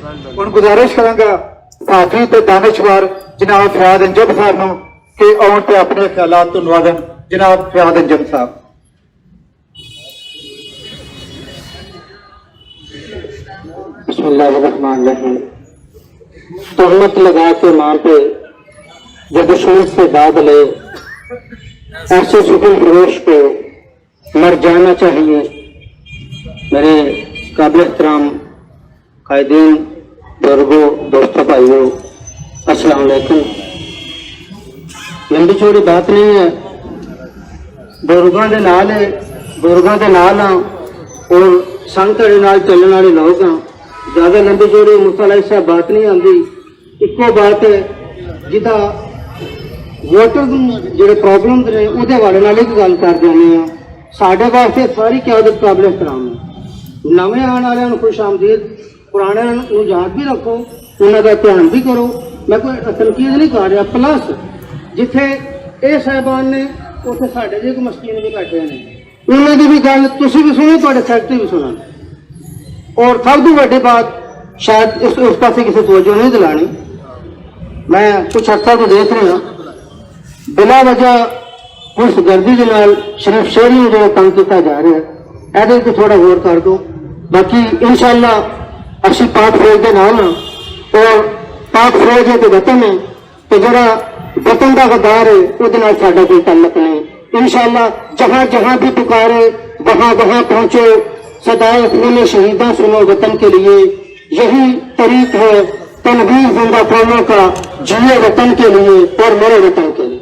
ہوں گزارش کرانگا صحافی تے دانشور جناب فیاض انجم صاحب نو کہ آن تے اپنے خیالات تو نوازن. جناب فیاض انجم صاحب. بسم اللہ الرحمن الرحیم. تہمت لگا کے ماں پہ جب دشمن سے داد لے ایسے سکون فروش کو مر جانا چاہیے. میرے قابل احترام قائدین، بزرگوں، دوستوں، بھائیوں، السلام علیکم. لمبی چوڑی بات نہیں ہے، بزرگوں کے نال ہے، بزرگوں کے نال ہاں اور سنگ تڑے نال چلنے والے لوگ ہاں. زیادہ لمبی چوڑی مصطلح صاحب بات نہیں آتی. ایکو بات ہے جہاں ووٹر جڑے پرابلم نے وہ حوالے نال ایک گل کر دینے ہاں. سارے واسطے ساری قیادت قابل احترام ہے. نویں آنے والوں خوش آمدید، پرانے یاد بھی رکھو، انہوں کا دھیان بھی کرو. میں کوئی تنقید نہیں کر رہا. پلس جتھے یہ صاحبان نے اتنے سارے جی مسکین بھی بیٹھے ہیں، انہوں کی بھی گل تھی بھی سنو، تے سیکٹری بھی سنو. اور سب تو ویڈی بات شاید اس پاس کسی توجہ نہیں دلانی. میں کچھ عرصہ تو دیکھ رہا بلا وجہ اس گردی کے نال شریف شہری جو تنگ کیا جا رہا ہے، یہ تھوڑا غور کر دو. باقی انشاءاللہ اسی پاک فوج کے نام ہاں اور پاک فوج ہے تو وطن ہے، تو جڑا وطن کا غدار ہے وہ ساڈا کوئی تعلق نہیں. انشاءاللہ جہاں جہاں بھی پکارے وہاں وہاں پہنچو. صدائے خون شہیداں سنو وطن کے لیے، یہی طریق ہے تنویر زندہ قوموں کا، جیے وطن کے لیے اور مرے وطن کے لیے.